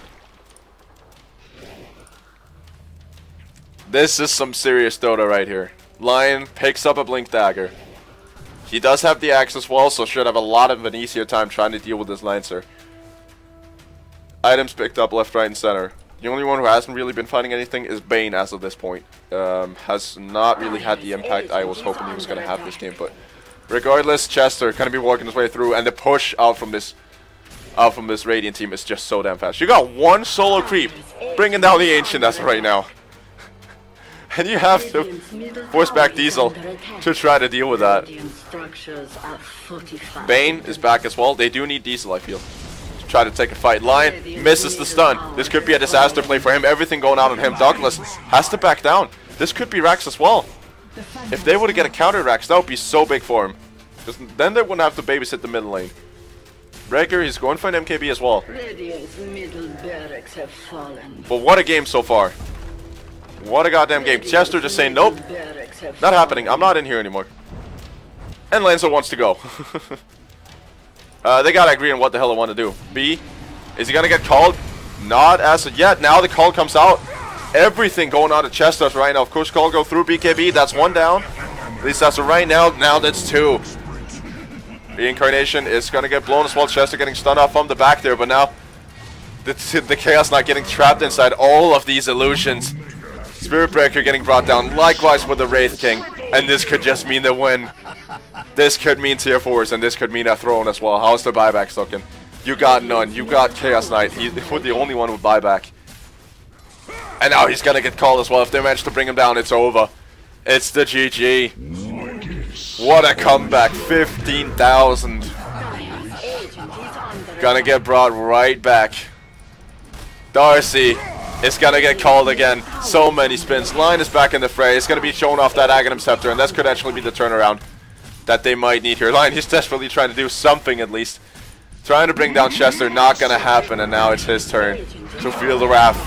This is some serious Dota right here. Lion picks up a Blink Dagger. He does have the axe as well, so should have a lot of an easier time trying to deal with this Lancer. Items picked up left, right, and center. The only one who hasn't really been finding anything is Bane as of this point. Has not really had the impact I was hoping he was going to have this game, but regardless, Chester going to be working his way through, and the push out from this Radiant team is just so damn fast. You got 1 solo creep bringing down the Ancient as of right now. And you have to force back Diesel to try to deal with that. Bane is back as well. They do need Diesel, I feel, to try to take a fight. Lion misses the stun. This could be a disaster play for him. Everything going out on him. Douglas has to back down. This could be Rax as well. If they were to get a counter Rax, that would be so big for him. Because then they wouldn't have to babysit the middle lane. Breaker, he's going for an MKB as well. But what a game so far. What a goddamn game. Chester just saying, nope, not happening. I'm not in here anymore. And Lancer wants to go. They gotta agree on what the hell they want to do. B, is he gonna get called? Not as of yet. Now the call comes out. Everything going on at Chester right now. Of course, call go through BKB. That's 1 down. At least that's right now. Now that's 2. Reincarnation is gonna get blown as well. Chester getting stunned off from the back there, but now the Chaos Knight getting trapped inside all of these illusions. Spirit Breaker getting brought down, likewise with the Wraith King, and this could just mean the win. This could mean tier 4s, and this could mean a throne as well. How's the buyback looking? You got none. You got Chaos Knight. He's the only one with buyback. And now he's gonna get called as well. If they manage to bring him down, it's over. It's the GG. What a comeback. 15,000. Gonna get brought right back. Darcy is gonna get called again. So many spins. Lion is back in the fray. It's gonna be showing off that Aghanim Scepter, and this could actually be the turnaround that they might need here. Lion is desperately trying to do something at least. Trying to bring down Chester, not gonna happen, and now it's his turn to feel the wrath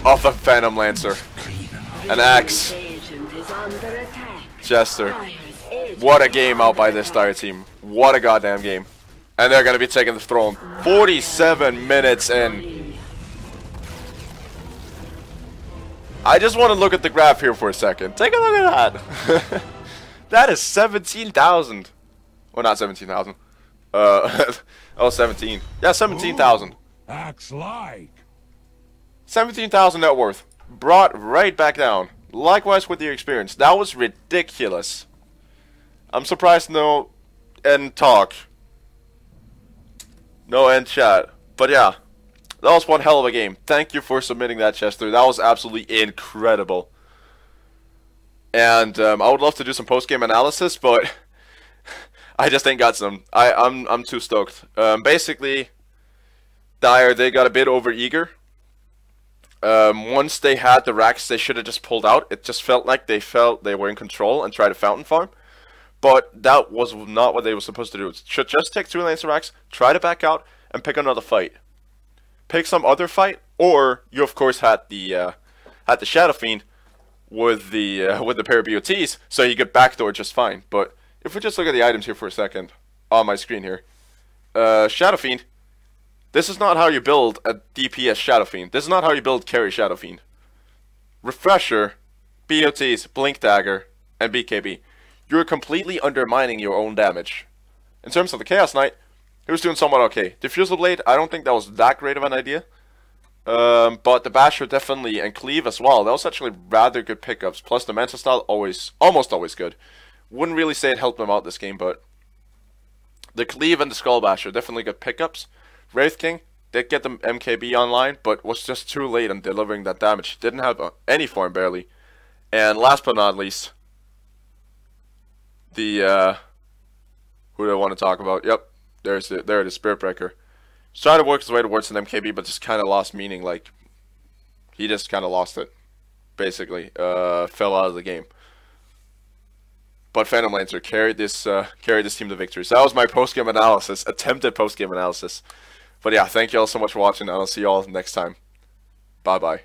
of the Phantom Lancer. An axe. Chester What a game out by this Dire team. What a goddamn game. And they're going to be taking the throne. 47 minutes in. I just want to look at the graph here for a second. Take a look at that. That is 17,000. Well, not 17,000. Oh, 17. Yeah, 17,000. Acts like. 17,000 net worth. Brought right back down. Likewise with your experience. That was ridiculous. I'm surprised no end talk. No end chat. But yeah. That was one hell of a game. Thank you for submitting that, Chester. That was absolutely incredible. And I would love to do some post-game analysis, but I just ain't got some. I'm too stoked. Basically, Dire, they got a bit over-eager. Once they had the racks, they should have just pulled out. It just felt like they were in control and tried to fountain farm. But that was not what they were supposed to do. It should just take 2 lanes of racks, try to back out, and pick another fight. Pick some other fight, or you of course had the Shadow Fiend with the pair of BOTs, so you could backdoor just fine. But if we just look at the items here for a second on my screen here, Shadow Fiend. This is not how you build a DPS Shadow Fiend. This is not how you build carry Shadow Fiend. Refresher, BOTs, Blink Dagger, and BKB. You're completely undermining your own damage. In terms of the Chaos Knight, he was doing somewhat okay. Diffusal Blade, I don't think that was that great of an idea. But the Basher definitely, and Cleave as well. That was actually rather good pickups. Plus the Mantis Style, almost always good. Wouldn't really say it helped them out this game, but the Cleave and the Skull Basher, definitely good pickups. Wraith King did get the MKB online, but was just too late in delivering that damage. Didn't have any form, barely. And last but not least, the, who do I want to talk about? Yep. There it is, Spirit Breaker. He's trying to work his way towards an MKB, but just kind of lost meaning. Like, he just kind of lost it, basically. Fell out of the game. But Phantom Lancer carried this team to victory. So that was my post-game analysis, attempted post-game analysis. But yeah, thank you all so much for watching, and I'll see you all next time. Bye-bye.